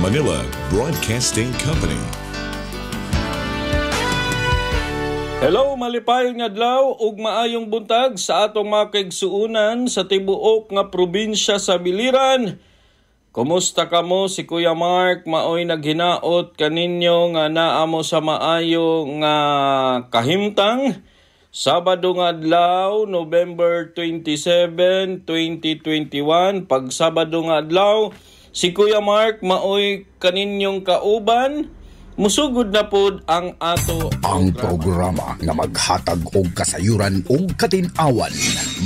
Manila Broadcasting Company. Hello, malipayong adlaw ug maayong buntag sa atong mga kaigsuunan sa tibuok nga probinsya sa Biliran. Kumusta kamo? Si Kuya Mark maoy naghinaot kaninyo nga naa mo sa maayo nga kahimtang. Sabado nga adlaw, November 27, 2021. Pag Sabado nga adlaw, si Kuya Mark maoy kaninyong kauban. Musugod na pod ang ato ang programa na maghatag og kasayuran ug katin-awan.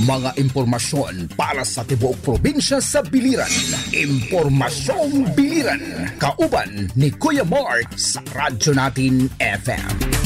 Mga impormasyon para sa tibuok probinsya sa Biliran. Impormasyong Biliran. Kauban ni Kuya Mark sa Radyo Natin FM.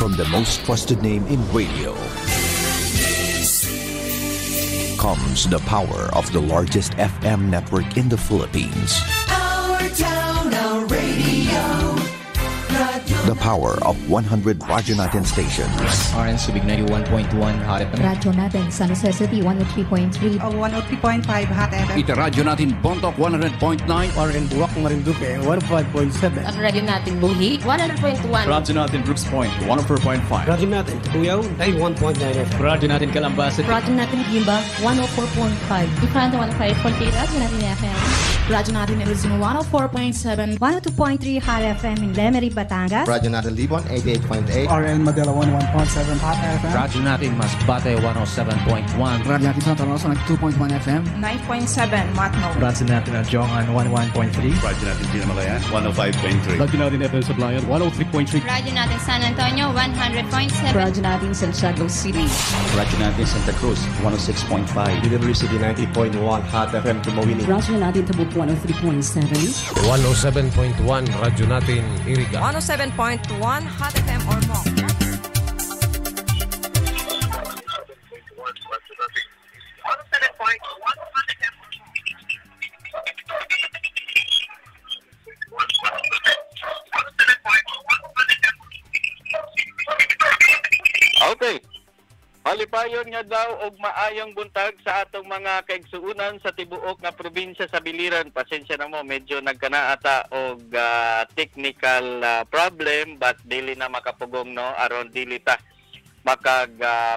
From the most trusted name in radio comes the power of the largest FM network in the Philippines. Our town, our radio. The power of 100 Radyo Natin stations. RN Subic 91.1 Hot FM. Radyo natin San Jose City 103.3. 103.5 Hot FM. Ita radyo natin Bontoc 100.9. RN Buwak Marinduque 105.7. At radyo natin Buhi 100.1. Radyo natin Brooks Point 104.5. Radyo natin Tubuyaw 91.9 FM. Radyo natin Kalambasit. Radyo natin Gimba 104.5. Ifranta 105.8. Radyo natin FM. Radyo natin Luzon 104.7. 102.3 Hot FM in Lemery, Batangas. Radyo natin Libon 88.8. RN Madela 101.7 Hot FM. Radyo natin Masbate 107.1. Radyo natin Santa Rosa 2.1 FM. 9.7 Matno. Radyo natin Adjongan 11.3. Radyo natin Pinamalayan 105.3. Radyo natin FM Sablayan 103.3. Radyo natin San Antonio 100.7. Radyo natin Santiago City. Radyo natin Santa Cruz 106.5. Delivery City 90.1 Hot FM Tumawini. Radyo natin Tabuk 103.7. 107.1 Radyo natin Iriga. 107.1 Hot FM or more. Okay. Malipayon nga daw og maayong buntag sa atong mga kaigsuunan sa tibuok nga probinsya sa Biliran. Pasensya na mo, medyo nagkanaata og technical problem but dili na makapugong no aron dili ta makag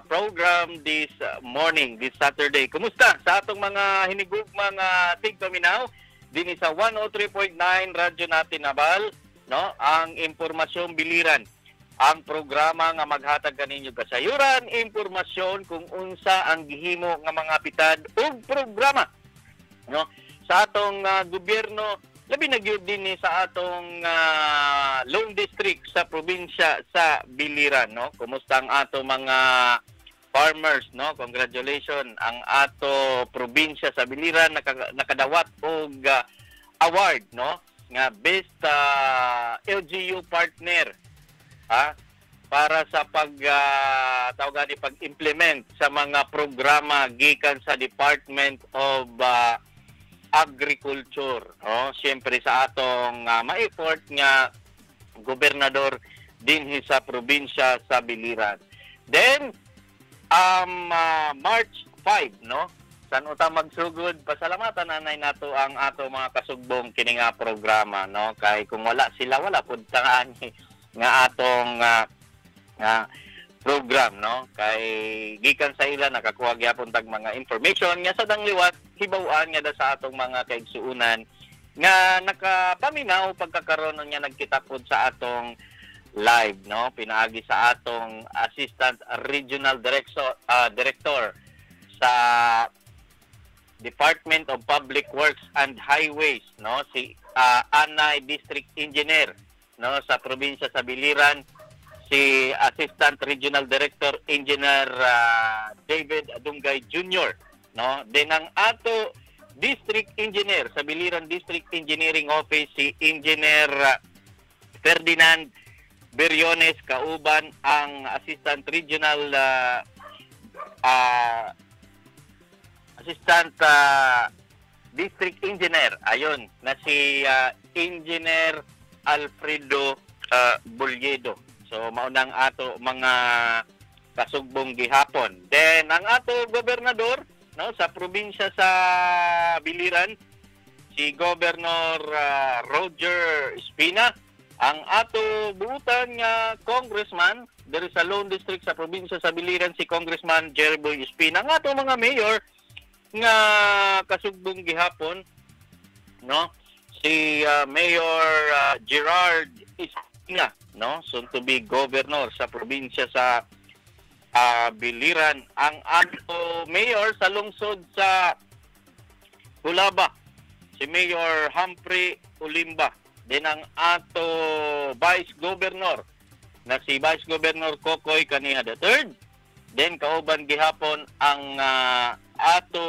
program this morning, this Saturday. Kumusta sa atong mga hinigugmang tigpaminaw dinhi sa 103.9 Radyo Natin Nabal, no? Ang impormasyong Biliran. Ang programa nga maghatag kaninyo kasayuran, impormasyon kung unsa ang gihimo nga mga pitad ug programa, no, sa atong gobyerno, labi na gyud din sa atong Lone District sa probinsya sa Biliran, no. Kumusta ang ato mga farmers, no? Congratulations ang ato probinsya sa Biliran nakadawat og award, no, nga best LGU partner para sa pag-implement sa mga programa gikan sa Department of Agriculture, no? Siyempre sa atong ma-effort nga gobernador dinhi sa probinsya sa Biliran. Then March 5, no? San uta magsugod, pasalamatan nanay nato ang ato mga kasugbong kini nga programa, no? Kay kung wala sila, wala pud tangani nga atong program, no, kay gikan sa ila nakakuha gyapon tag mga information nga sa dangliwat hibaw-an nga da sa atong mga kaigsuunan nga nakapaminaw pagkakaroon nga nagkitapod sa atong live, no, pinaagi sa atong Assistant Regional Director sa Department of Public Works and Highways, no, si Anay District Engineer, no, sa probinsya sa Biliran, si Assistant Regional Director Engineer David Adungay Jr., no. Then ang ato District Engineer sa Biliran District Engineering Office, si Engineer Ferdinand Beriones, kauban ang Assistant Regional District Engineer, ayon na si Engineer Alfredo Bulyedo. So maunang ato mga kasugbong gihapon. Then ang ato gobernador, no, sa probinsya sa Biliran, si Governor Roger Espina, ang ato buutan nga congressman diri sa Lone District sa probinsya sa Biliran, si Congressman Jerboy Espina, ang ato mga mayor nga kasugbong gihapon, no, si Mayor Gerard Espina, no, soon to be governor sa probinsya sa Biliran. Ang ato mayor sa lungsod sa Hulaba, si Mayor Humphrey Ulimba. Then ang ato Vice Governor na si Vice Governor Kokoy Kaniha III. Then kauban gihapon ang ato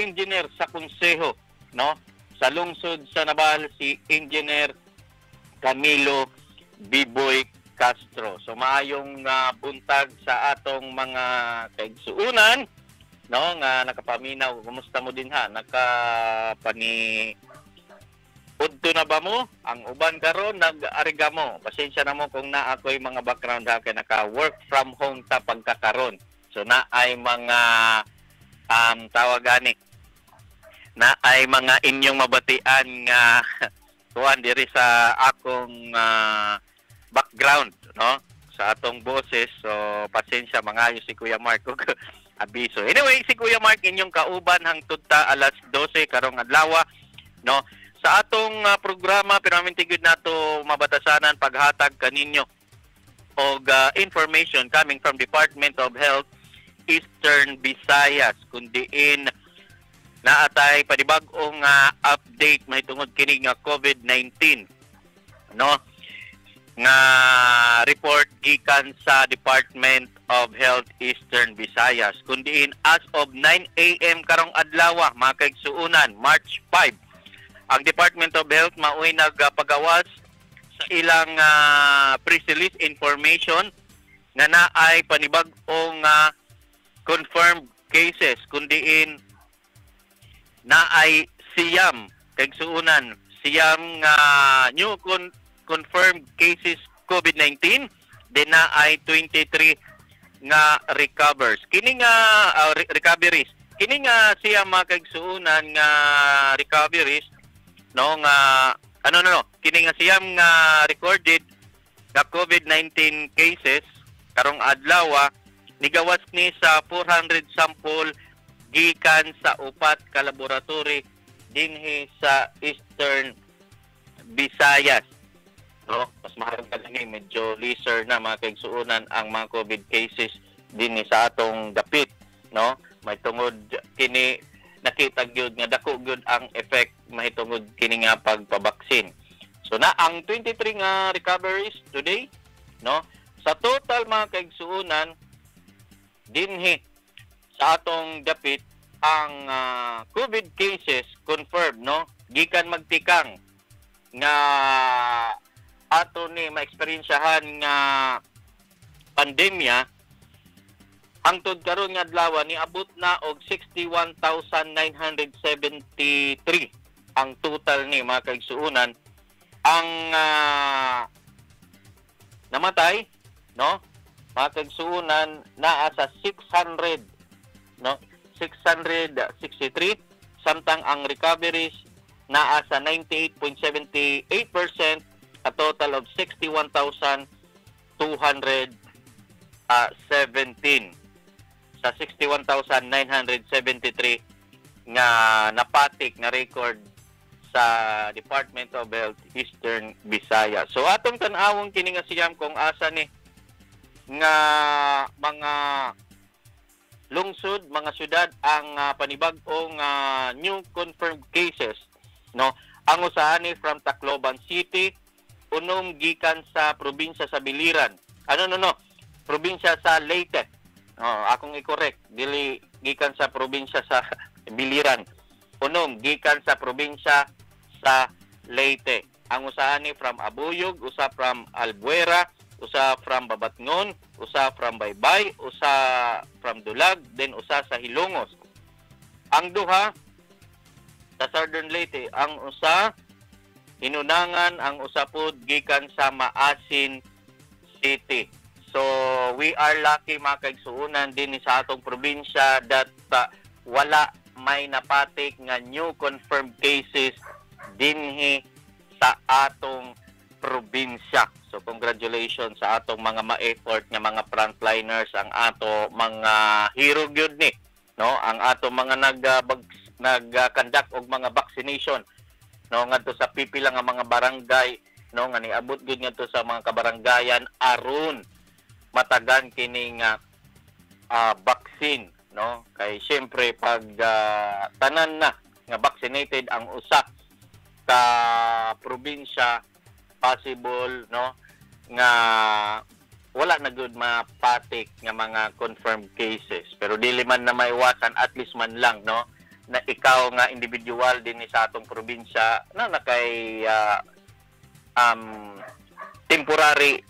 engineer sa konseho, no, sa lungsod sa Nabal, si Engineer Camilo Biboy Castro. So maayong buntag sa atong mga kaigsuunan, no, nga nakapaminaw. Kumusta mo din ha? Udto na ba mo? Ang uban karon nag-ariga mo. Pasensya na mo kung na ako'y mga background ha, kaya naka-work from home ta pagkakaron. So na ay mga tawagani. Na ay mga inyong mabatian nga tuwan diri sa akong background, no? Sa atong boses. So pasensya mangayo si Kuya Mark ug abiso. Anyway, si Kuya Mark inyong kauban hangtod ta alas 12 karong adlaw, no? Sa atong programa, pinamintigod nato mabatasanan paghatag kaninyo og information coming from Department of Health Eastern Visayas, kundiin naatay panibag-ong update mahitungod kini nga COVID-19, no? Nga report gikan sa Department of Health Eastern Visayas, kundiin as of 9 a.m. karong adlaw, mga kaigsuunan, March 5. Ang Department of Health maoy nagpagawas sa ilang press release information nga naay panibag-ong confirmed cases, kundiin naay siyam kaigsuunan, siyam new confirmed cases COVID-19, din naay 23 nga recovers. Kini nga recoveries. Kini nga siyam mga kaigsuunan nga recoveries, no, nga kini nga siyam nga recorded nga COVID-19 cases karong adlaw nigawas ni sa 400 sample gikan sa upat ka laboratory dinhi sa Eastern Visayas, no? Mas mahalaga lang medyo lesser na mga kaigsuunan ang mga COVID cases dinhi sa atong dapit, no? May tungod kini nakita gyud nga dako gyud ang effect mahitungod kini nga pagpabaksin. So na ang 23 nga recoveries today, no? Sa total mga kaigsuunan dinhi sa atong dapit ang COVID cases confirmed, no? Gikan magtikang nga ato ni maeksperiensyahan nga pandemya. Hangtod karon nga adlaw niabot na og 61,973 ang total ni mga kaigsuunan. Ang namatay, no? Mga kaigsuunan naa sa 600, no? 663, samtang ang recoveries naa sa 98.78%, a total of 61,217. Sa 61,973 nga napatik na record sa Department of Health Eastern Visayas. So atong tan-awon kini nga siyam kung asa ni nga mga lungsod, mga syudad ang panibag-ong new confirmed cases, no? Ang usahan ni from Tacloban City, unom gikan sa probinsya sa Biliran. Probinsya sa Leyte. Akong i-correct, dili gikan sa probinsya sa Biliran. Unom gikan sa probinsya sa Leyte. Ang usahan ni from Abuyog, usa from Albuera, usa from Babatngon, usa from Baybay, usa from Dulag, then usa sa Hilongos. Ang duha sa Southern Leyte, ang usa hinunangan, ang usa pod gikan sa Maasin City. So we are lucky mga kaigsuunan din sa atong probinsya that wala may napatik nga new confirmed cases dinhi sa atong probinsya. So congratulations sa atong mga ma-effort nga mga frontliners, ang ato mga hero gyud ni, no? Ang ato mga nag-conduct og mga vaccination, no, ngadto sa pipila nga mga barangay, no, nga niabot gyud ngadto sa mga kabaranggayan aron matagan kini nga vaccine, no? Kay syempre pag tanan na nga vaccinated ang usa ka probinsya, possible, no, nga wala na good mapatik nga mga confirmed cases. Pero dili man na maiwasan, at least man lang, no, na ikaw nga individual din sa atong probinsya na nakay temporary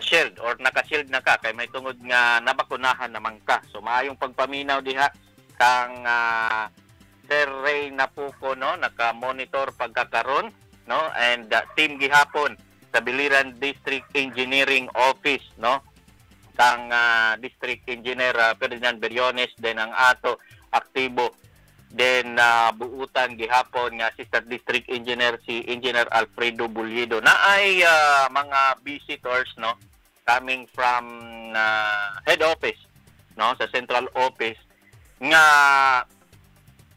shield or naka-shield na ka kay may tungod nga nabakunahan naman ka. So maayong pagpaminaw diha kang Sir Ray Napuco, no, naka-monitor pagkakaron, no, and team gihapon sa Biliran District Engineering Office, no, kang District Engineer Ferdinand Beriones, then ang ato aktibo then buutan gihapon nga Assistant District Engineer si Engineer Alfredo Bullido na ay mga visitors, no, coming from head office, no, sa central office nga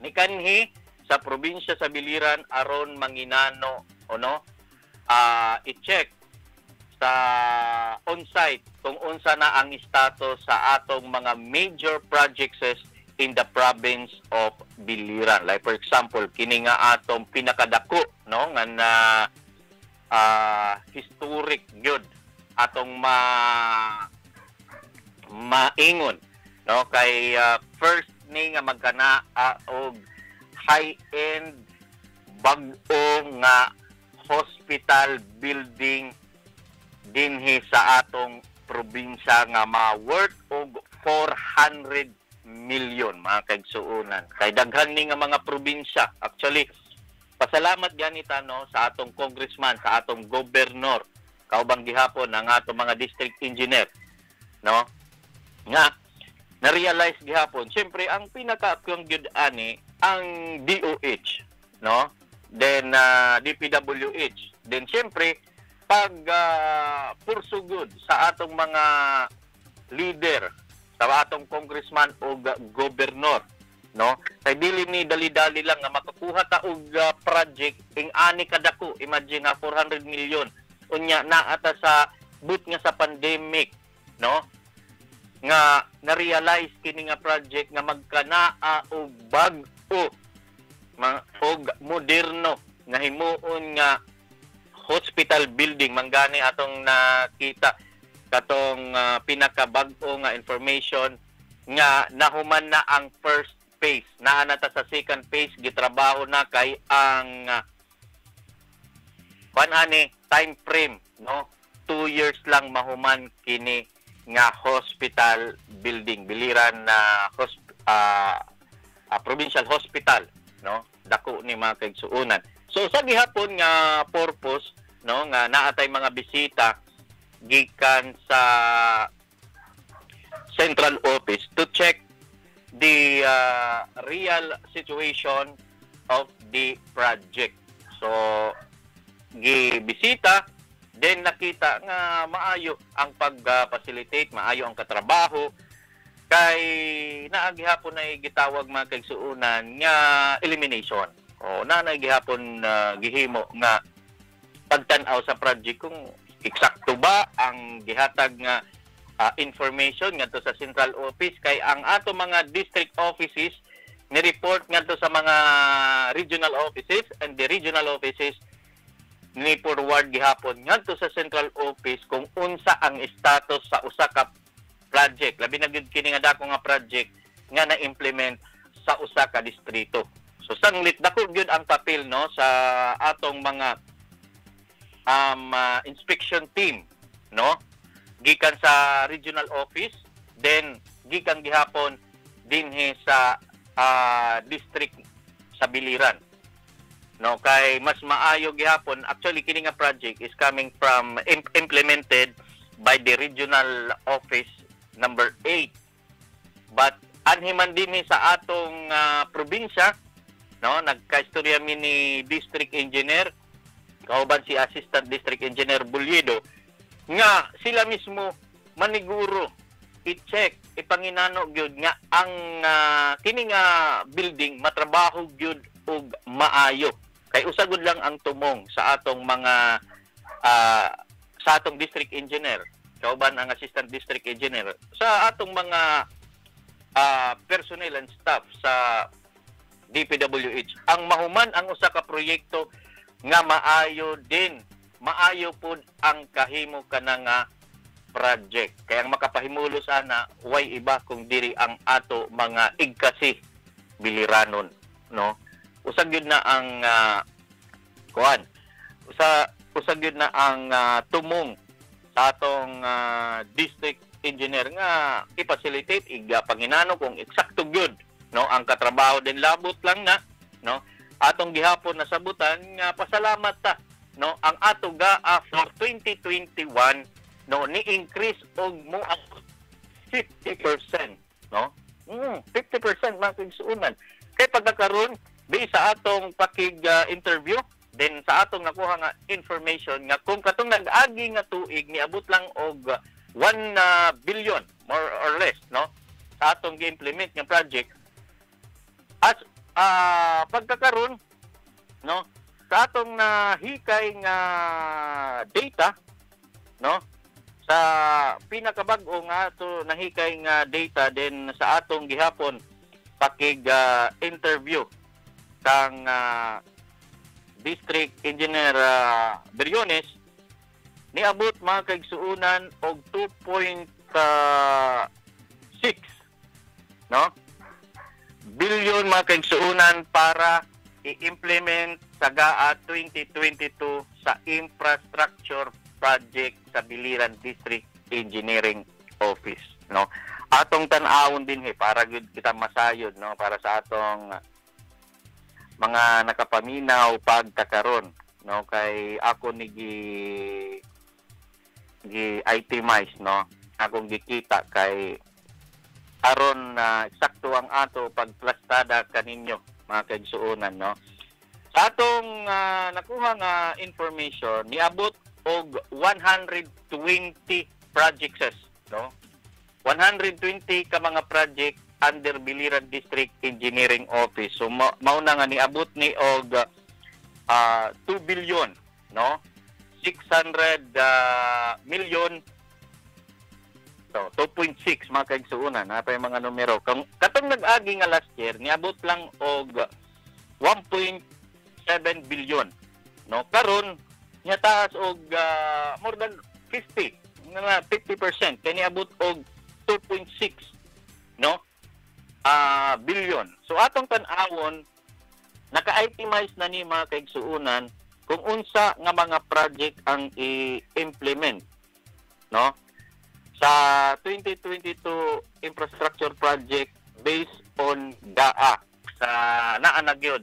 nikanhi sa probinsya sa Biliran aron manginano o no i-check sa on-site kung unsa na ang status sa atong mga major projects in the province of Biliran. Like for example, kini nga atong pinakadako, no, nga na historic gyud atong maingon, no, kay first ni nga magkana og high-end bag-o nga hospital building dinhi sa atong probinsya nga ma-worth og 400 million mga kaigsuunan. Kay daghan ni nga mga probinsya. Actually, pasalamat ganita, no, sa atong congressman, sa atong gobernador, kaubang gihapon ang atong mga district engineer, no, nga na-realize gihapon. Siyempre, ang pinaka-akyong gyud ani ang DOH, no, then DPWH. Then siyempre, pag pursugod sa atong mga leader, sa atong congressman o gobernador, no, kay dili ni dali-dali lang nga makakuha ta og project ing ani kadako. Imagine nga 400 million unya na ata sa but nga sa pandemic, no, nga na-realize kini nga project nga magkanaa og bag-o og moderno nga himuon nga hospital building. Manggani atong nakita katong pinakabag-o nga information nga nahuman na ang first phase. Naa na ta sa second phase, gitrabaho na kay ang time frame, no, 2 years lang mahuman kini nga hospital building, Biliran na provincial hospital, no, dako ni mga kaigsuunan. So sa gihapon nga purpose, no, nga naatay mga bisita gikan sa central office to check the real situation of the project. So gibisita, then nakita nga maayo ang pag-facilitate, maayo ang katrabaho, kay naagihapon na gitawag mga kaigsuunan nga elimination. O nanay gihapon gihimo nga pagtan-aw sa project kung eksakto ba ang gihatag nga information ngadto sa central office, kay ang ato mga district offices ni-report ngadto sa mga regional offices, and the regional offices ni forward gihapon ngadto sa central office kung unsa ang status sa usa ka project. Labi na gyud kini nga dako nga project nga na-implement sa usa ka distrito. So sanglit dako gyud ang papel, no, sa atong mga inspection team, no, gikan sa regional office, then gikan gihapon dinhi sa district sa Biliran, no, kay mas maayo gihapon. Actually kini nga project is coming from implemented by the regional office number 8, but anhiman dinhi sa atong probinsya, no, nagkaistorya mi ni district engineer kauban si Assistant District Engineer Bullido nga sila mismo maniguro i-check, ipanginano gyud nga ang kini nga building matrabaho gyud og maayo. Kay usagod lang ang tumong sa atong mga sa atong district engineer, kauban ang Assistant District Engineer, sa atong mga personnel and staff sa DPWH, ang mahuman ang usa ka proyekto nga maayo din, maayo pud ang kahimo kana nga project. Kaya ang makapahimulo sana way iba kung diri ang ato mga igkasi Biliranon, no. Usag gyud na ang usag gyud na ang tumong sa atong district engineer nga i-facilitate iga panginano kung eksakto gyud no ang katrabaho din labot lang na no atong gihapon na sabutan nga pasalamat ta no ang ato GAA for 2021 no ni increase og mo 50% no 50% makigsuunan kay pagkakaroon bi sa atong interview then sa atong nakuha nga information nga kung katong nag-agi nga tuig niabot lang og 1 billion more or less no sa atong gi-implement nga project as pagkakaroon no sa atong nahikay nga data no sa pinakabag-o nga ato nahikay nga data din sa atong gihapon interview kang District Engineer Briones niabot mga kaigsuunan og 2.6 no billion mga kaigsuunan para i-implement sa GAA 2022 sa infrastructure project sa Biliran District Engineering Office no atong tan-awon din para gud kita masayod no para sa atong mga nakapaminaw pagkakaron no kay ako ni gi-itemize no akong gikita kay aron eksakto ang ato pagplastada kaninyo mga kaigsuonan no sa atong nakuha nga information niabot og 120 projects no 120 ka mga project under Biliran District Engineering Office so mao na nga niabot ni og 2 billion no 600 million so 2.6 mga kaigsuonan na pa yung mga numero katong nag-agi nga last year niabot lang og 1.7 billion no karon nya taas og more than 50% kay niabot og 2.6 no billion so atong tan-awon naka-itemize na ni mga kaigsuonan kung unsa nga mga project ang i-implement no sa 2022 infrastructure project based on GAA sa naa na gyud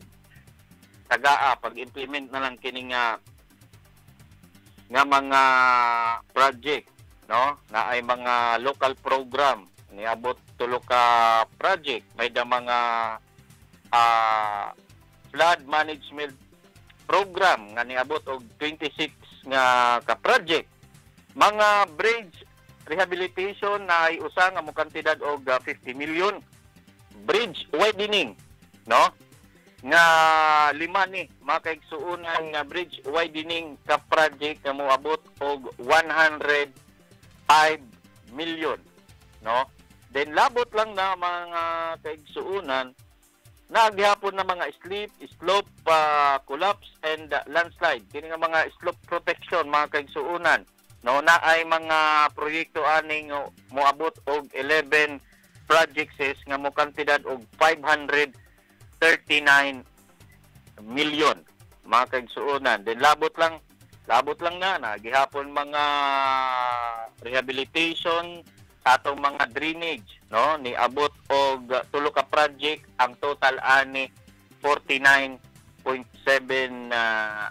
sa GAA pag-implement na lang kini nga mga project no na ay mga local program niabot tulo ka project may da mga flood management program nga niabot og 26 nga ka project mga bridge rehabilitation na ay usa nga mo kantidad og 50 million bridge widening no nga lima ni mga kaigsuonan nga bridge widening ka project nga moabot og 105 million no then labot lang na mga kaigsuonan naghihapon na mga slope collapse and landslide kini nga mga slope protection mga kaigsuonan no na ay mga proyekto aning moabot og 11 projects nga mo kantidad og 539 million mga kaigsuonan then labot lang na nagihapon mga rehabilitation sa atong mga drainage no ni abot og tulo ka project ang total ani 49.7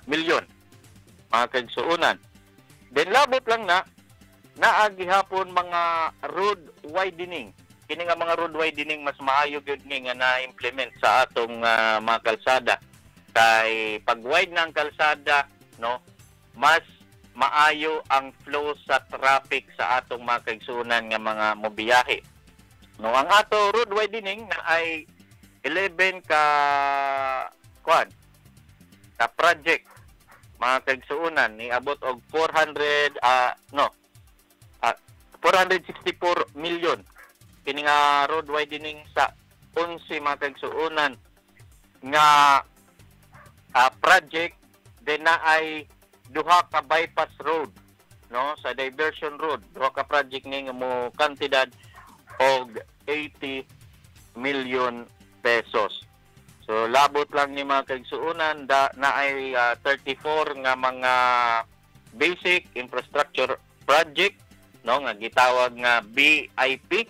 million mga kaigsuonan then labot lang na naagihapon mga road widening kini nga mga road widening mas maayo gyud nga na-implement sa atong mga kalsada kay pag wide ng kalsada no mas maayo ang flow sa traffic sa atong mga kaigsuonan nga mga mobiyahe no ang ato road widening na ay 11 ka project mga kaigsuonan ni abot og 464 million kini nga road widening sa 11 mga kaigsuonan nga project din na ay duha ka bypass road no sa diversion road duha ka project ni nga mo kantidad og 80 million pesos so labot lang ni mga kaigsuonan na ay 34 nga mga basic infrastructure project, no, nga gitawag nga BIP,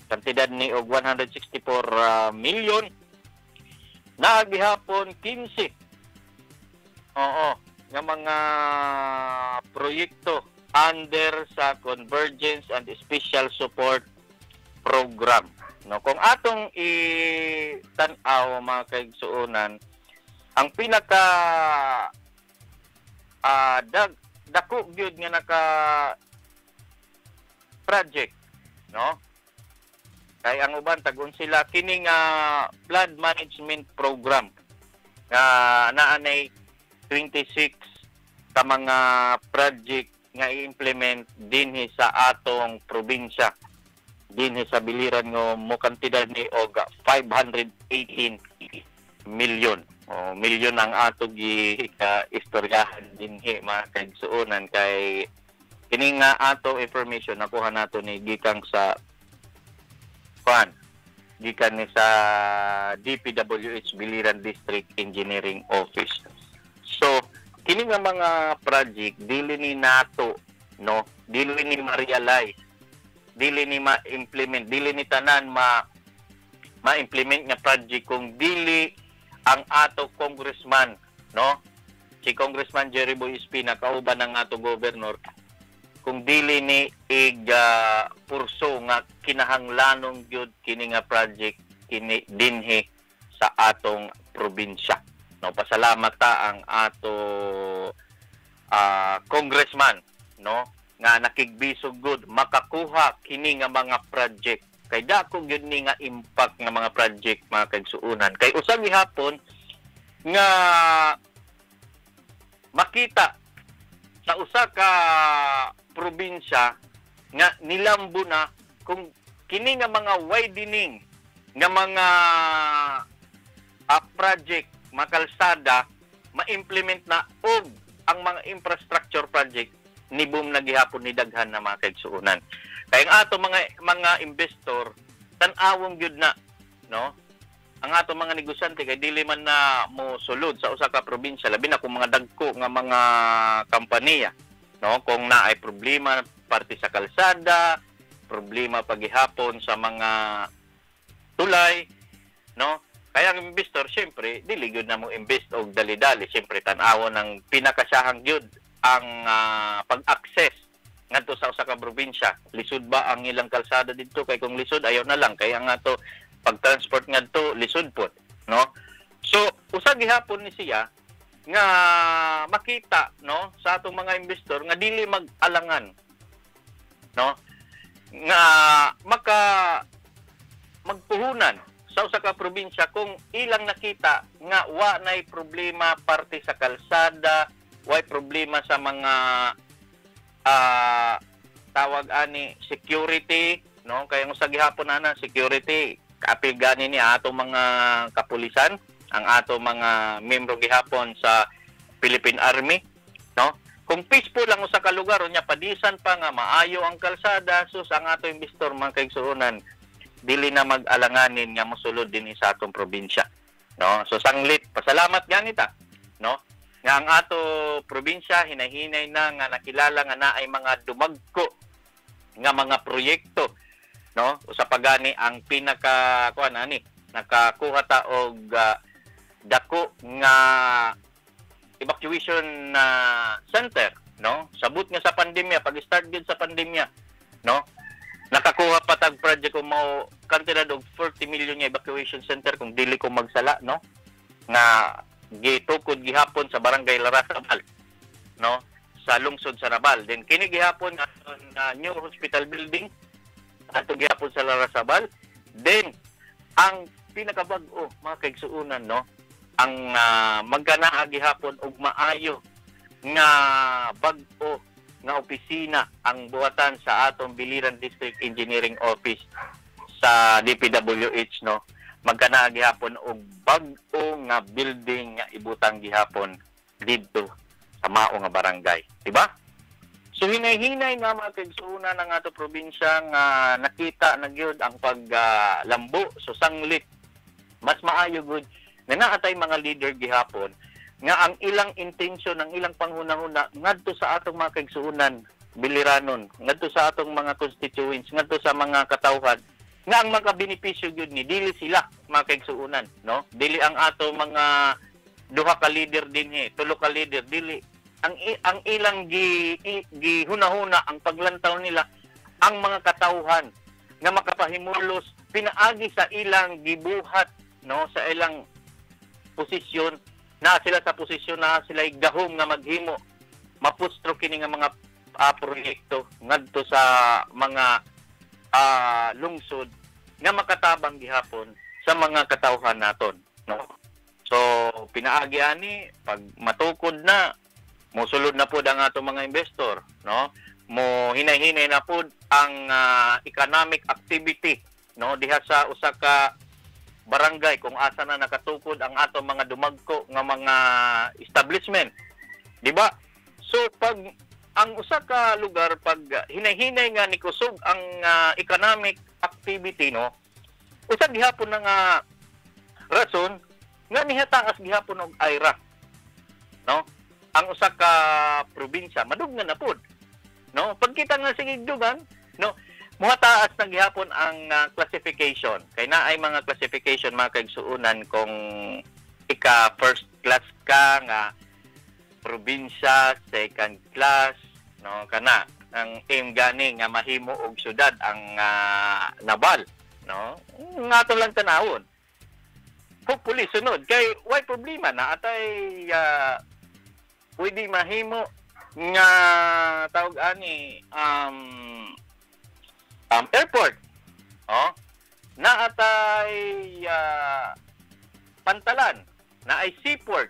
kantidad ni og 164 million. Naagihapon 15. Nga mga proyekto under sa Convergence and Special Support Program. No, kung atong tan-aw mga kaigsuonan, ang pinaka dako gyud nga naka project, no? Kay ang uban tagon sila kining flood management program nga naanay 26 ka mga project nga i-implement dinhi sa atong probinsya, dinhi sa biliran nga mo kantidad ni og 518 million. Milyon ang ato gi istoryahan dinhi mga kaigsuonan kay kini nga ato information nakuha nato ni gikan sa gikan ni sa DPWH Biliran District Engineering Office. So kini nga mga project dili ni nato, no, dili ni ma-realize, dili ni ma-implement, dili ni tanan ma-implement nga project kung dili ang ato congressman, no, si Congressman Jerry Boy Espina kauban ng ato governor, kung dili ni purso nga kinahanglanong gyud kini nga project kini dinhi sa atong probinsya. No, pasalamat ta ang ato congressman, no, nga nakigbisog good makakuha kini nga mga project. Kay dako gyud ni nga impact nga mga project mga kaigsuonan. Kay usag gihapon nga makita sa usa ka probinsya nga nilambo na kung kini nga mga widening nga mga project makalsada ma-implement na og ang mga infrastructure project ni boom na gihapon ni daghan na mga kaigsuonan. Kaya ang ato mga investor tan-awong gyud na, no, ang ato mga negosyante kay dili man na mo sulod sa usa ka probinsya labi na kung mga dagko nga mga kompanya, no, kung naay problema parte sa kalsada, problema pagihapon sa mga tulay, no. Kaya ang investor, siyempre, dili gyud na mo invest og dali-dali. Siyempre, tan-awon ng pinakasahang gyud ang pag-access ngadto sa usa ka probinsya. Lisod ba ang ilang kalsada didto? Kay kung lisod, ayaw na lang. Kaya nga to, pag-transport ngadto, lisod po. No? So, usa gihapon ni siya nga makita, no, sa atong mga investor nga dili mag-alangan, no, nga magpuhunan sa usa ka probinsya kung ilang nakita nga wa nay problema parte sa kalsada, way problema sa mga tawag ani security, no, kaya sa gihapon na security kapil gani ni ato mga kapulisan, ang ato mga membro gihapon sa Philippine Army, no, kung peaceful lang usa ka lugar unya padisan pa nga maayo ang kalsada, sus ang ato investor mga kaigsuonan dili na mag-alanganin nga mosulod din sa atong probinsya, no. So sanglit pasalamat ganita, no, nga ang ato probinsya hinahinay na nga nakilala nga naay mga dumagko nga mga proyekto, no, usa pa gani ang pinaka nakakuha ta og dako nga evacuation center, no, sabot nga sa pandemya, pag-start gyud sa pandemya, no, nakakuha pa tag project ko mo kantidad og 40 million nga evacuation center kung dili ko magsala, no, nga gitukod gihapon sa barangay Larasabal, no, sa lungsod sa Nabal. Then kini gihapon na new hospital building ato gihapon sa Larasabal. Then ang pinakabag-o mga kaigsuonan, no, ang magkanaa gihapon og maayo nga bag-o nga opisina ang buhatan sa atong Biliran District Engineering Office sa DPWH, no, magkanaa gihapon og bag-o nga building nga ibutang gihapon didto sa mao nga barangay, diba? So hinay-hinay nga mga kaigsuonan ng ato probinsya nga nakita na gyud ang paglambo, so sanglit mas maayo gud na naatay mga leader gihapon nga ang ilang intensyon, ang ilang panghunahuna ngadto sa atong mga kaigsuonan biliranon ngadto sa atong mga constituents, ngadto sa mga katawhan nga ang mga benepisyo gyud ni dili sila mga kaigsuunan, no? Dili ang ato mga duha ka leader dinhi, tulo ka leader, dili ang ilang gihunahuna ang paglantaw nila ang mga katawhan nga makapahimulos pinaagi sa ilang gibuhat, no, sa ilang posisyon na sila sa posisyon na sila gahom nga maghimo mapustro kini nga mga proyekto ngadto sa mga lungsod nga makatabang gihapon sa mga katawhan naton, no? So pinaagi ani pag matukod na mosulod na pud ang ato mga investor, no? Mo hinay-hinay na pud ang economic activity, no, diha sa usa ka barangay kung asa na nakatukod ang ato mga dumagko nga mga establishment, di ba? So pag ang usa ka lugar pag hinay-hinay nga nikusog ang economic activity, no, usa gihapon na nga rason nga nihataas gihapon og IRA, no? Ang usa ka probinsya madugnan na pud, no? Pagkita nga sigigdugan, no, muhataas na gihapon ang classification. Kay na ay mga classification mga kaigsuunan kung ika first class ka nga probinsya, second class, no, kana ang aim gani nga mahimo og syudad ang nabal, no? Ngato lang tanawon. Hopefully sunod kay why problema na atay pwede mahimo nga tawag ani airport, oh, na atay pantalan, na ay seaport,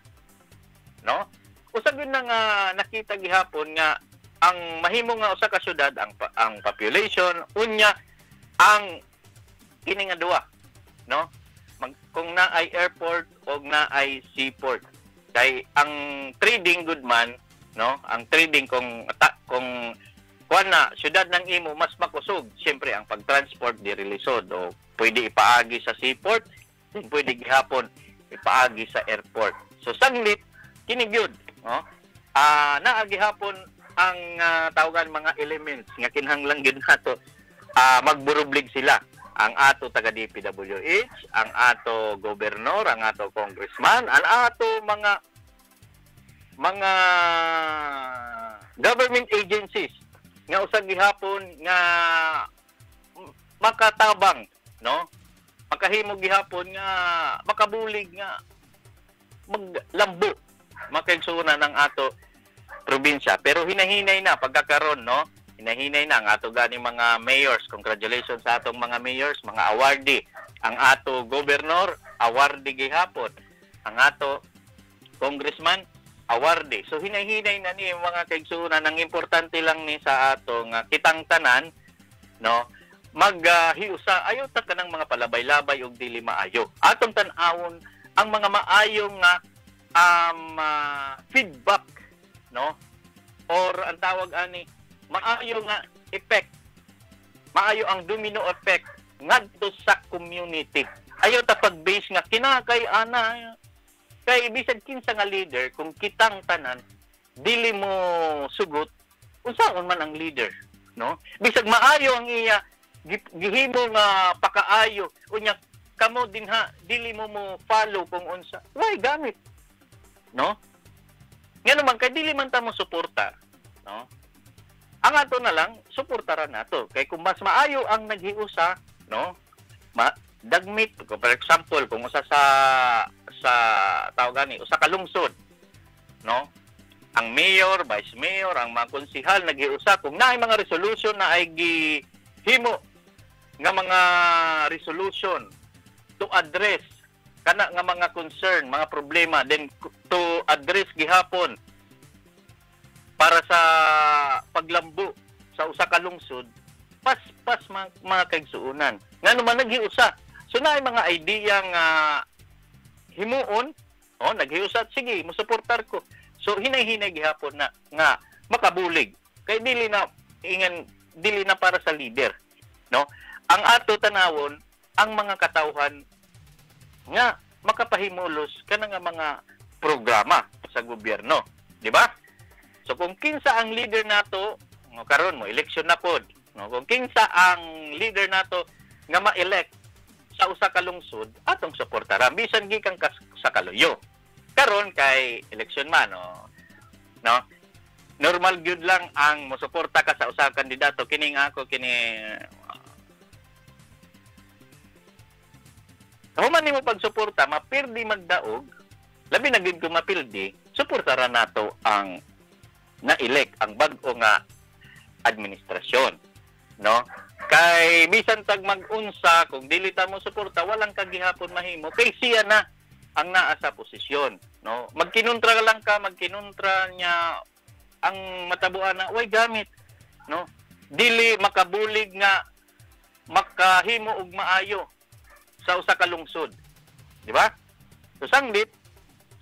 no? Usag yun na nga nakita gihapon nga ang mahimo nga usa ka syudad ang population unya ang kini nga duwa, no? Kung na ay airport o na ay seaport. Kay ang trading good man, no? Ang trading kung kuan na syudad ng imo mas makusog, siyempre ang pagtransport diri lisod o pwede ipaagi sa seaport, din pwede gihapon ipaagi sa airport. So saglit kini gyud, no? Naa gihapon ang tawagan mga elements nga kinahanglan gyud nato magburublig sila. Ang ato taga DPWH, ang ato gobernador, ang ato congressman, ang ato mga government agencies nga usag gihapon nga makatabang, no? Makahimo gihapon nga makabulig nga maglambo makaigsuunan ng ato probinsya. Pero hinahinay na pagkakaroon, no? Hinahinay na ang ato gani mga mayors. Congratulations sa atong mga mayors, mga awardee. Ang ato governor, awardee gihapon. Ang ato congressman, awardee. So hinahinay na ni mga kaigsuunan. Ang importante lang ni sa atong kitang tanan, no, maghiusa ayaw ta kanang mga palabay-labay og dili maayo. Atong tan-awon ang mga maayong feedback, no, or ang tawag ani maayo nga effect, maayo ang domino effect ngadto sa community. Ayaw ta pag-base nga kinakay ana kay bisag kinsa nga leader kung kitang tanan dili mo sugot unsaon man ang leader, no? Bisag maayo ang iya gihimo nga pakaayo unya kamo dinha dili mo follow kung unsa why gamit, no? Ngano man kay dili man ta mo suporta, no? Ang ato na lang suportaran nato kay kung mas maayo ang naghiusa, no, dagmit for example kung usa sa tawag gani usa ka lungsod, no, ang mayor, vice mayor, ang mga konsehal naghiusa kung naay mga resolution na ay gihimo nga mga resolution to address kana nga mga concern, mga problema, then to address gihapon para sa paglambo sa usa ka lungsod, pas mga kaigsuunan. Ngano man naghiusa. So naay mga idea nga himuon, oh, naghiusa, sige, musuportar ko. So hinay-hinay gihapon na nga makabulig. Kay dili na para sa leader, no? Ang ato tanawon ang mga katawhan nga makapahimulos kana nga mga programa sa gobyerno, di ba? So kung kinsa ang leader nato no, karon mo election na pod, no, kung kinsa ang leader nato nga ma-elect sa usa ka lungsod, atong suportaran bisan gikan sa kaluyo. Karon kay election man, no, normal gyud lang ang mosuporta ka sa usa ka kandidato. Kining ako human nimo pagsuporta, mapirdi magdaog, labi na gyud kung mapildi, suportaran nato ang na-elect, ang bag-o nga administrasyon, no? Kay bisan tag mag-unsa, kung dili ta mo suporta, walang kagihapon mahimo kay siya na ang naa sa posisyon, no? Magkinuntra lang ka, magkinuntra niya ang matabuan na way gamit, no? Dili makabulig nga makahimo og maayo sa usa ka lungsod, di ba? So sanglit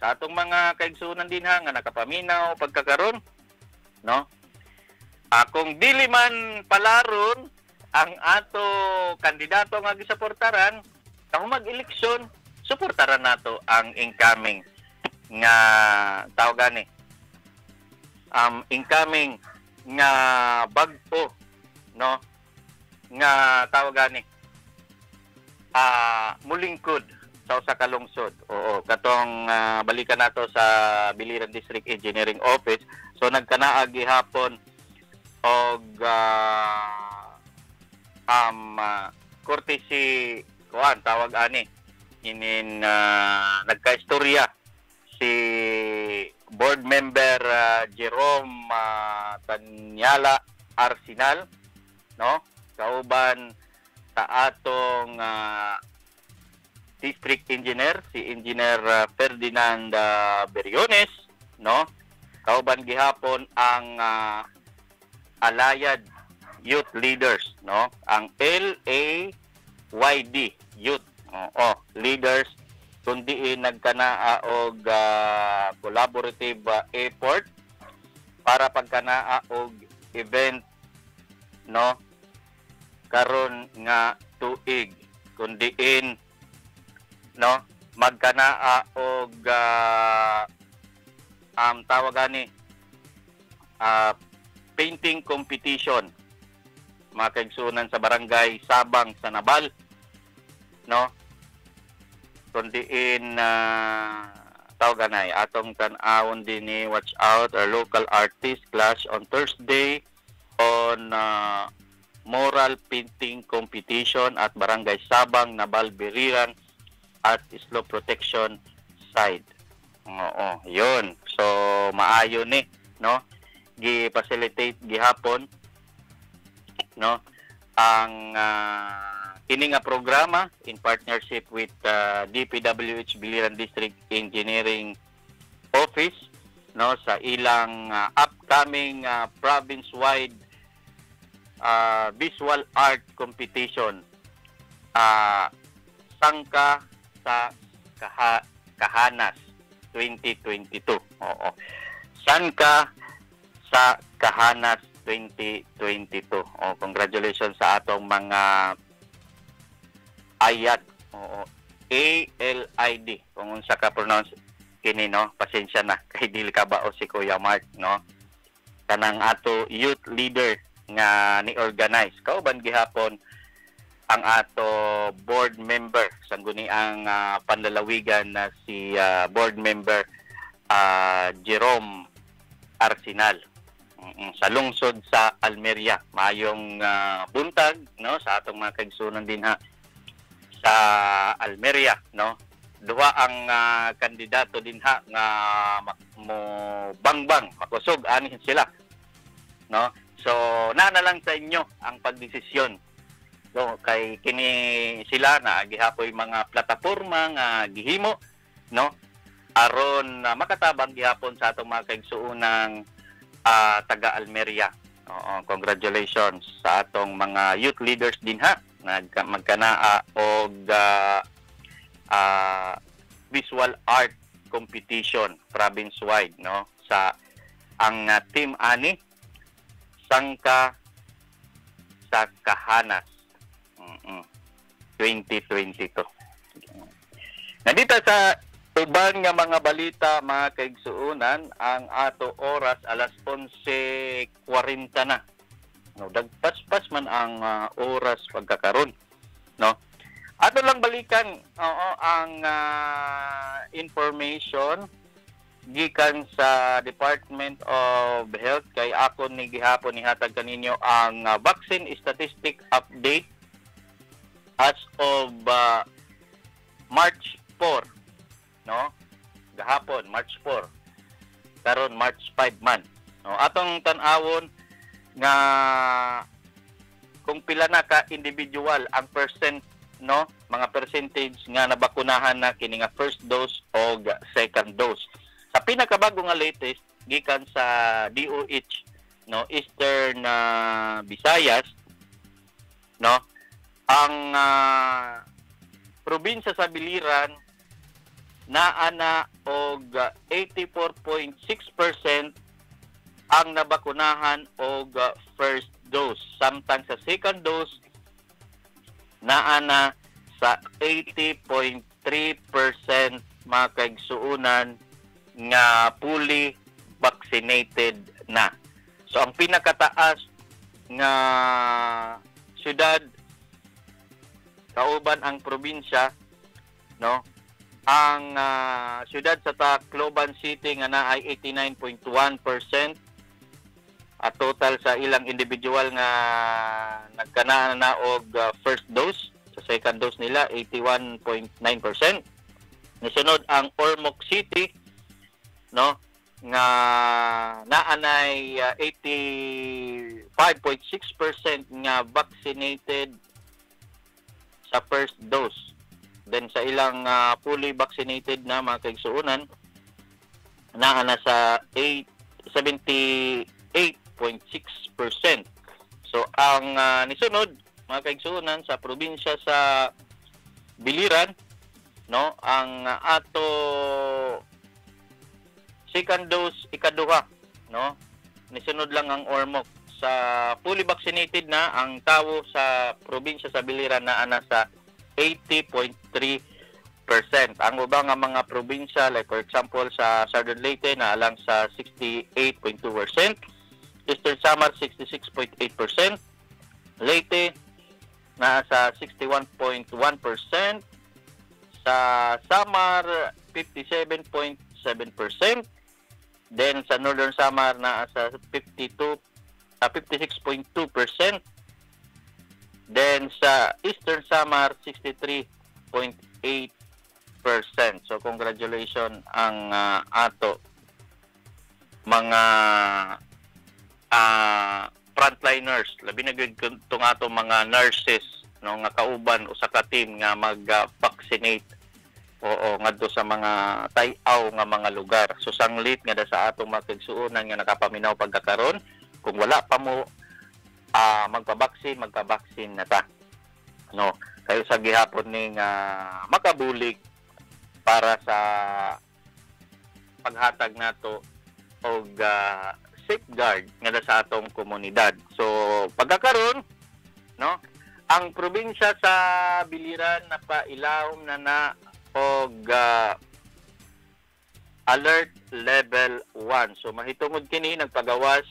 sa atong mga kaigsunan din nga nakapaminaw pagkakaron, no? Kung dili man palaron ang ato kandidato nga gisaportaran, kung mag-eleksyon, suportaran nato ang incoming nga tawag incoming nga bag-o, no, nga tawag mulingkod sa usa ka lungsod. Oo, katong balikan nato sa Biliran District Engineering Office. So nagkanaa gihapon og courtesy kuan tawag inin nagkaistorya si board member Jerome Tanyala Arsenal, no, kauban sa atong district engineer si Engineer Ferdinand Beriones, no, kauban gihapon ang Alayad Youth Leaders, no, ang LAYD Youth leaders kundi nagkanaa og collaborative effort para pagkanaa og event, no, karon nga tuig kundiin, no, magkanaa og tawag painting competition mga kaigsunan sa barangay Sabang sa Nabal, no, kundiin tawag atong tan-awon din ni watch out our local artist clash on Thursday on moral painting competition at barangay Sabang Nabal Biriran at slope protection side. Oo, yun. So maayo ni, no, gi-facilitate gihapon, no, ang kini nga programa in partnership with DPWH Biliran District Engineering Office, no, sa ilang upcoming province-wide visual art competition, Sangka sa Kahanas 2022. Oo. Sangka sa Kahanas 2022. Congratulations sa atong mga ayat. Oo. ALID. Kung unsa ka pronounce kini, no, pasensya na kay dili ka ba o si Kuya Mark, no, kanang ato youth leader nga ni-organize. Kauban gihapon ang ato board member sangguni ang panlalawigan na si board member Jerome Arsenal sa lungsod sa Almeria. Mayong buntag, no, sa atong mga kaigsunan din sa Almeria, no. Duha ang kandidato din nga mo bangbang makusog ani sila, no. So na lang sa inyo ang pagdesisyon. So kay kini sila na gihapoy mga plataporma nga gihimo, no, aron makatabang gihapon sa atong mga kaigsuonang taga Almeria. Congratulations sa atong mga youth leaders din magkanaa og visual art competition province-wide, no, sa ang team ani Sangka sa Kahanas 2022. Nandito sa uban nga mga balita mga kaigsuonan, ang ato oras alas 11:40 na no, dagpas-pas man ang oras pagkakaron, no. Ato lang balikan ang information gikan sa Department of Health kay ako ni gihapon nihatag kaninyo ang vaccine statistic update as of March 4, no? Gahapon March 4. Karon March 5 man. No, atong tan-awon nga kung pila na ka individual ang percent, no, mga percentage nga nabakunahan na kini nga first dose o second dose. Sa pinakabago nga latest gikan sa DOH, no, Eastern Visayas, no, ang probinsya sa Biliran naa na og 84.6% ang nabakunahan og first dose, samtang sa second dose naa na sa 80.3% mga kaigsuunan nga fully vaccinated na. So ang pinakataas nga syudad kauban ang probinsya, no, ang syudad sa Tacloban City nga na ay 89.1%. At total sa ilang individual nga nagkanaan na og first dose, sa second dose nila 81.9%. Nisunod ang Ormoc City, no, nga naanay 85.6% nga vaccinated sa first dose. Then sa ilang fully vaccinated na mga kaigsuunan naa na sa 78.6%. So ang nisunod mga kaigsuunan sa probinsya sa Biliran, no, ang ato second dose ikaduha, no, nisunod lang ang Ormoc. Sa fully vaccinated na ang tawo sa probinsya sa Biliran na ana sa 80.3%. Ang ubang nga mga probinsya like for example sa Southern Leyte na alang sa 68.2%, Eastern Samar 66.8%, Leyte na sa 61.1%, sa Samar 57.7%, then sa Northern Samar na sa 56.2%, then sa Eastern Samar 63.8%. So congratulations ang ato mga frontliners, labi na gid tong ato mga nurses, no, nga kauban usa ka team nga mag-vaccinate ngadto sa mga tayaw nga mga lugar. So sanglit nga sa atong mga kaigsuonan nga nakapaminaw pagkakaron, kung wala pa mo magpabaksin na ta, no, kayo sa gihapon ning makabulig para sa paghatag nato og safeguard nga sa atong komunidad. So pagkakaron, no, ang probinsya sa Biliran napailawom na og alert level 1. So mahitungod kini nagpagawas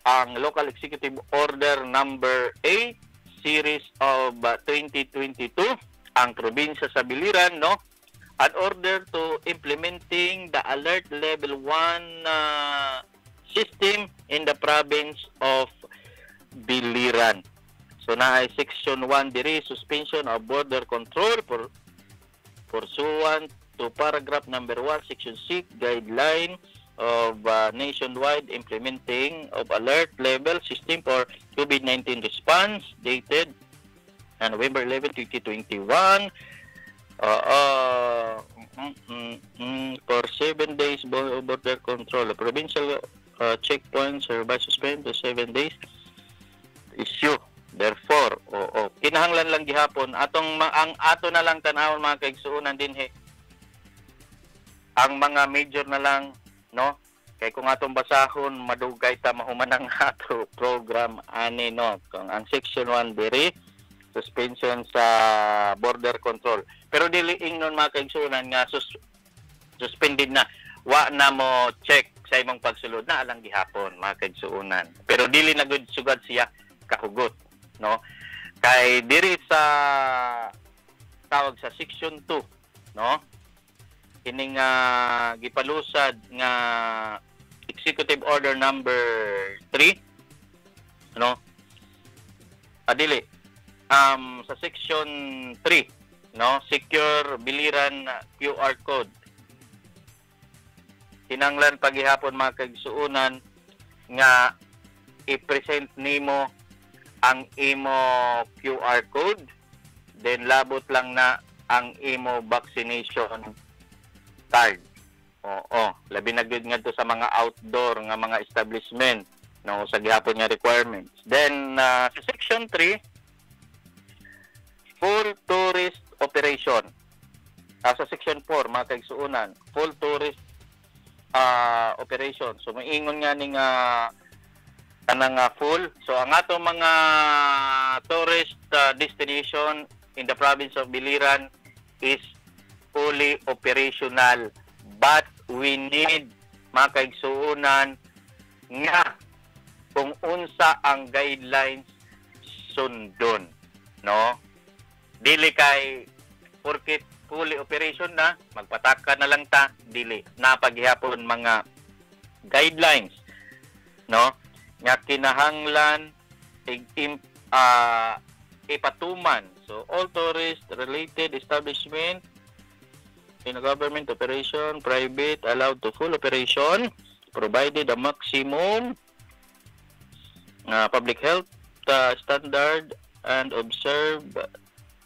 ang Local Executive Order number 8 series of 2022 ang probinsya sa Biliran, no, an order to implementing the alert level 1 system in the province of Biliran. So na ay section 1 diri, suspension of border control for pursuant to paragraph number 1 section 6 guideline of nationwide implementing of alert level system for COVID-19 response dated November 11, 2021 for 7 days border control. Provincial checkpoints are by suspend to 7 days issue. Therefore, kinahanglan lang gihapon atong ang ato na lang tan-awon mga kaigsuonan dinhi. Ang mga major na lang, no? Kay kung atong basahon madugay ta mahuman ang ato program ani, no. Kung ang section 1 diri suspension sa border control. Pero dili ingnon mga kaigsuonan nga suspended na. Wa na mo check sa imong pagsulod na alang gihapon mga kaigsuunan. Pero dili na gud sugad siya kahugot, no? Kay diri sa tawag sa section 2, no? Kining gipalusad nga Executive Order number 3, no? Adili sa section 3, no? Secure biliran QR code. Kinanglan paghihapon mga kaigsuunan nga i-present nimo ang imo QR code, then labot lang na ang imo vaccination card. Oo, labi na gud ngadto sa mga outdoor nga mga establishment, no, sa gihapon nga requirements. Then sa section 3, full tourist operation. Sa section 4 mga kaigsuunan, full tourist operation. So maingon nga ning kanang full. So ang ato mga tourist destination in the province of Biliran is fully operational, but we need mga kaigsuunan nga kung unsa ang guidelines sundon, no? Dili kay porket fully operation na, magpataka na lang ta, dili. Napaghihapon mga guidelines, no? Nga kinahanglan ipatuman. So, all tourist-related establishment in a government operation, private, allowed to full operation, provided a maximum public health standard and observe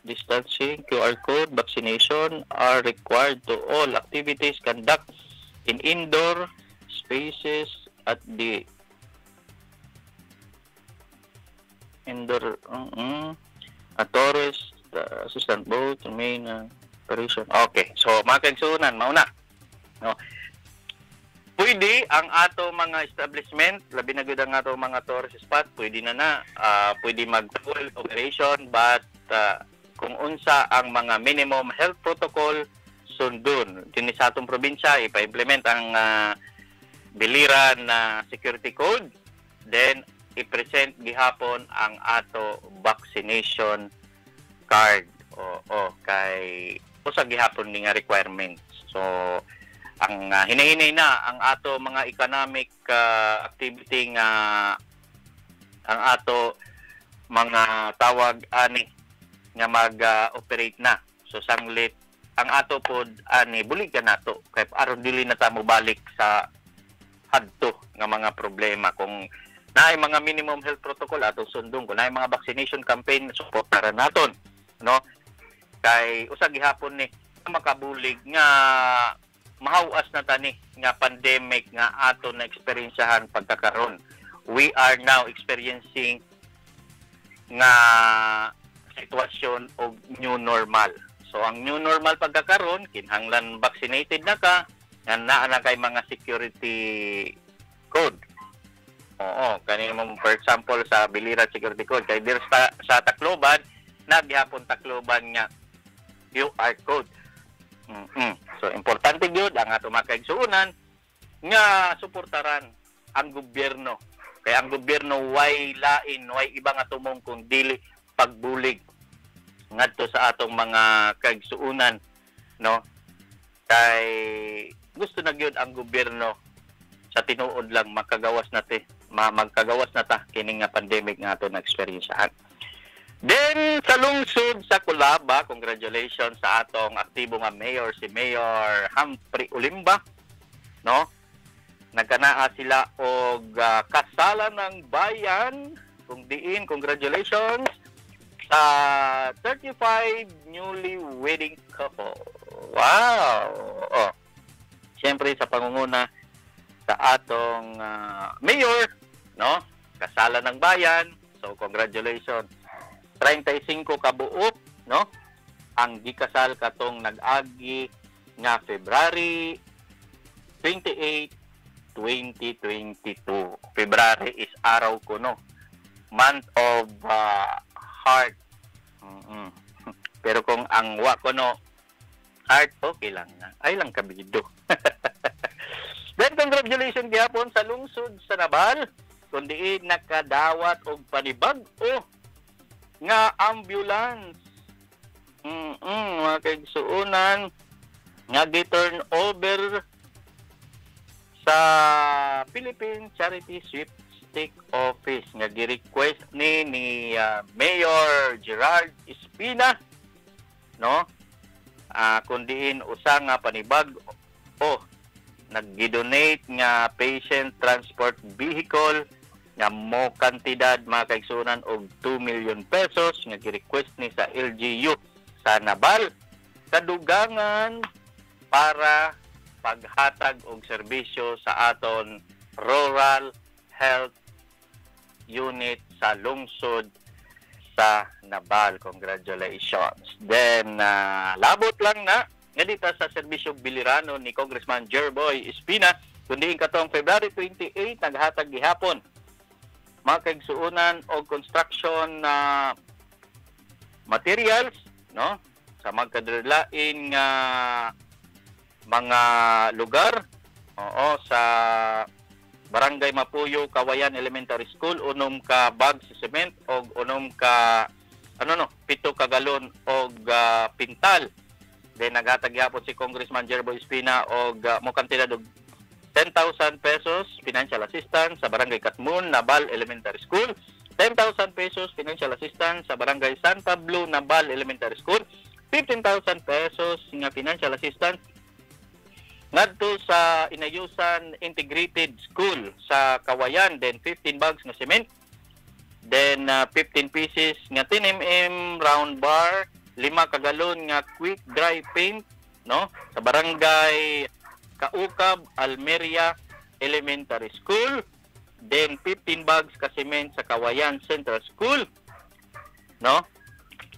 distancing, QR code, vaccination are required to all activities conduct in indoor spaces at the indoor a tourist assistant boat remain operation. Okay, so mga kaigsuunan, mauna, no? Pwede ang ato mga establishment, labi na gud ang ato mga tourist spot, pwede na pwede mag full operation, but kung unsa ang mga minimum health protocol sundon dinhi sa atong probinsya, ipa-implement ang Biliran na security code, then i-present gihapon ang ato vaccination card. Kay usa gihapon ni nga requirements. So ang hinahinay na ang ato mga economic activity nga ang ato mga tawag ani nga mag-operate na. So sanglit ang ato pod ani bulig ka nato kay aron dili na ta mo balik sa hadto nga mga problema. Kung naay mga minimum health protocol ato sundong, kung naay mga vaccination campaign suportaran naton, no? Kay usa gihapon ni makabulig nga mahawas na tani nga pandemic nga ato na eksperyensahan pagkakaron. We are now experiencing nga sitwasyon og new normal. So ang new normal pagkakaron, kinahanglan vaccinated na ka, nga naa na kay mga security code. Oo, kanina mo for example sa Biliran security code kay dir sa Tacloban, nagyapon Tacloban nga QR code. So importante gyud ang ato mga kaigsuunan nga suportaran ang gobyerno. Kay ang gobyerno way lain, way iba nga tumong kung dili pagbulig ngadto sa atong mga kaigsuunan, no? Kay gusto na gyud ang gobyerno sa tinuod lang magkagawas na ta kining nga pandemic nga ato na eksperyensahan. Then sa lungsod sa Culaba, congratulations sa atong aktibo nga mayor, si Mayor Humphrey Olimba, no? Nagkanaa sila og kasalan ng bayan, kung diin congratulations sa 35 newly wedding couple. Wow! Siyempre sa pangunguna sa atong mayor, no? Kasalan ng bayan. So congratulations. 35 ka buok, no? Ang gikasal katong nag-agi nga February 28, 2022. February is araw kuno. Month of heart. Pero kung ang wa kuno heart, okay lang na. Ay lang kabido. Then congratulations gihapon sa lungsod sa Nabal kundi nakadawat og panibag-o nga ambulance. Mga kaigsuunan nga gi-turn over sa Philippine Charity Sweepstake Office nga gi-request ni Mayor Gerald Espina, no? Kundiin usa nga panibag-o nag-donate nga patient transport vehicle nga mo kantidad mga kaigsunan og 2 million pesos nga gi-request ni sa LGU sa Nabal kadugangan para paghatag og serbisyo sa aton rural health unit sa lungsod sa Nabal. Congratulations. Then labot lang na nga dito sa serbisyo bilirano ni Congressman Jerboy Espina kundi katong February 28 naghatag gihapon mga kaigsuunan og construction materials, no, sa magkadalain nga mga lugar sa Barangay Mapuyo, Kawayan Elementary School, 6 ka bags sa cement og 6 ka 7 ka galon og pintal. Then naghatag gyapon si Congressman Jerboy Espina og mo kantidad og 10,000 pesos financial assistance sa Barangay Katmun, Nabal Elementary School, 10,000 pesos financial assistance sa Barangay San Pablo, Nabal Elementary School, 15,000 pesos nga financial assistance ngadto sa Inayusan Integrated School sa Kawayan, then 15 bags nga cement, then 15 pieces nga 10mm round bar, 5 ka galon nga quick dry paint, no, sa Barangay Kaukab, Almeria Elementary School, then 15 bags ka cement sa Kawayan Central School, no,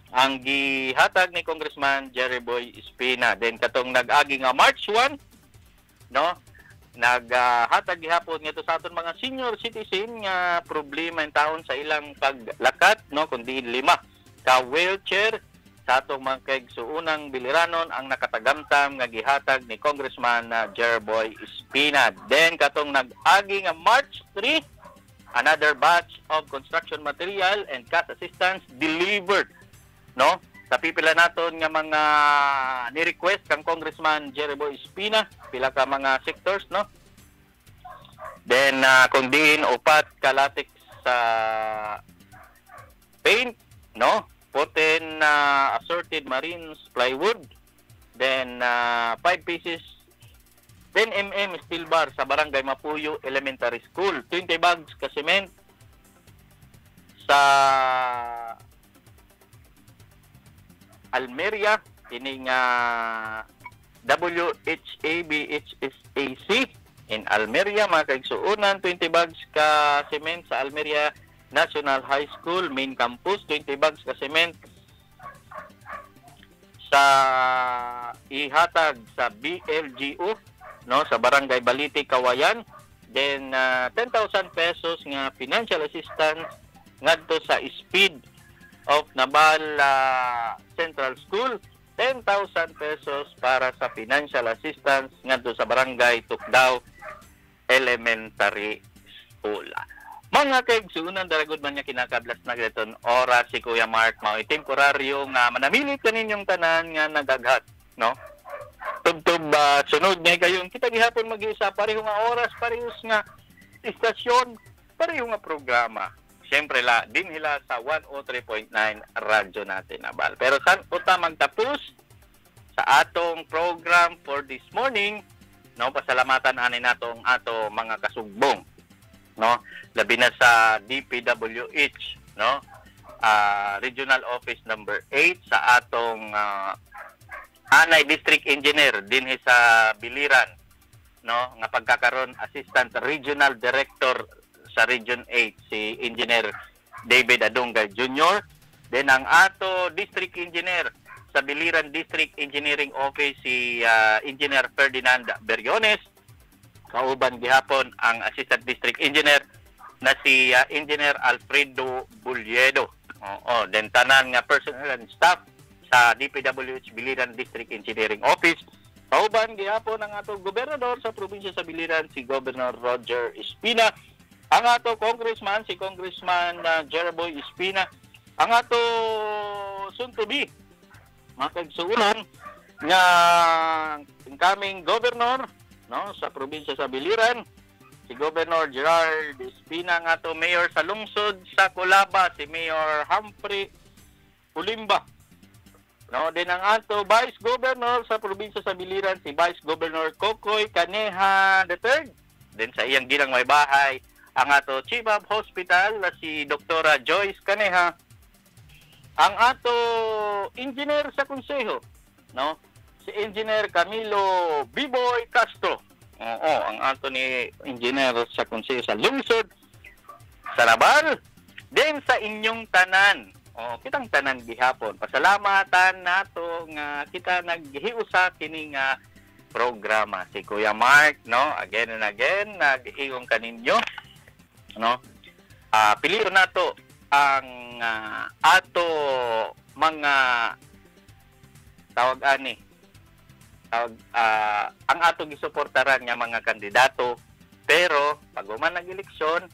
ang gihatag ni Congressman Jerboy Espina. Then katong nag-agi nga March 1, no, naghatag gihapon nga to sa aton mga senior citizen nga problema in taon sa ilang paglakat, no, kundi 5 ka wheelchair sa atong mga kaigsuunang biliranon ang nakatagamtam nga gihatag ni Congressman Jerboy Espina. Then katong nag-agi nga March 3, another batch of construction material and cash assistance delivered, no, sa pipila naton nga mga ni-request kang Congressman Jerboy Espina, pila ka mga sectors, no. Then kung diin upat ka latex sa paint, no, poten assorted marines plywood, then 5 pieces 10mm steel bar sa Barangay Mapuyo Elementary School, 20 bags ka cement sa Almeria, ini nga WHABHSAC in Almeria, mga kaigsuunan, 20 bags ka cement sa Almeria National High School Main Campus, 20 bags ka cement sa ihatag sa BLGU, no, sa Barangay Baliti, Kawayan. Then 10,000 pesos nga financial assistance ngadto sa Speed of Nabal Central School, 10,000 pesos para sa financial assistance ngadto sa Barangay Tukdaw Elementary School. Mga kaigsuunan, daragod man niya kinakablas na gayton oras si Kuya Mark, mao temporaryo nga manamilit kaninyong tanan nga nagaghat, no? Tubtub sunod niya kayong kita gihapon mag-isa, pareho nga oras, parehos nga istasyon, pareho nga programa. Siyempre din hila sa 103.9 radyo natin Nabal. Pero saan uta magtapos sa atong program for this morning, no, pasalamatan ani nato ang ato mga kasugbong, no, labi na sa DPWH, no, Regional Office number 8 sa atong Anay District Engineer dinhi sa Biliran, no, nga pagkakaroon Assistant Regional Director sa Region 8 si Engineer David Adungay Jr. Then ang ato District Engineer sa Biliran District Engineering Office si Engineer Ferdinand Beriones. Kauban gihapon ang Assistant District Engineer na si Engineer Alfredo Bulyedo. Then tanan nga personnel and staff sa DPWH Biliran District Engineering Office Kauban gihapon ang ato gobernador sa probinsya sa Biliran, si Governor Roger Espina. Ang ato congressman, si Congressman Jeraboy Espina. Ang ato soon to be, makagsuunan nga incoming governor, no, sa probinsya sa Biliran, si Governor Gerard Espina. Ang ato mayor sa lungsod sa Colaba, si Mayor Humphrey Pulimba. No, din ang ato Vice Governor sa probinsya sa Biliran, si Vice Governor Kokoy Caneha III. Din sa iyang ginang may bahay, ang ato Chief of Hospital na si Dr. Joyce Caneha. Ang ato engineer sa konseho, no, si Engineer Camilo Biboy Castro. Oo, ang ato ni engineer sa konseho sa lungsod sa Rabal. Din sa inyong tanan. Kitang tanan gihapon. Pasalamatan nato nga kita naghiusa kini nga programa. Si Kuya Mark, no, again and again nag-iong kaninyo, no. Pilion nato ang ato mga ang ato gisuportaran nga mga kandidato, pero pag human nag-eleksyon,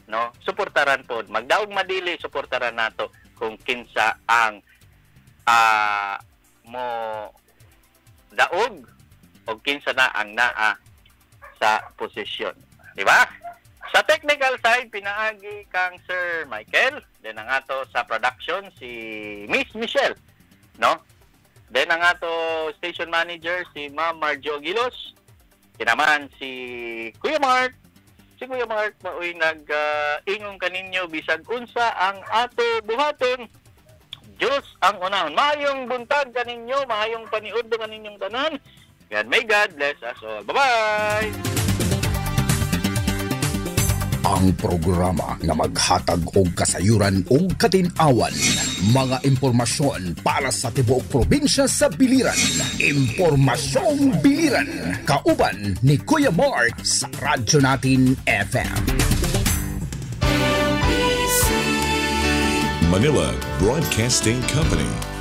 no, suportaran pod. Magdaog madili suportaran nato kung kinsa ang mo daog o kinsa na ang naa sa posisyon. Di ba? Sa technical side, pinaagi kang Sir Michael. Then ang ato sa production, si Miss Michelle. No? Then ang ato station manager, si Ma'am Marjo Gilos. Kinaman si Kuya Mark. Si Kuya Mark maoy nag-ingong kaninyo bisag unsa ang ato buhaton. Diyos ang unahon. Mahayong buntag kaninyo, mahayong paniud kaninyong tanan. God may God bless us all. Bye-bye! Ang programa na maghatag og kasayuran ug katin-awan. Mga impormasyon para sa tibuok probinsya sa Biliran. Impormasyong Biliran. Kauban ni Kuya Mark sa Radyo Natin FM. Manila Broadcasting Company.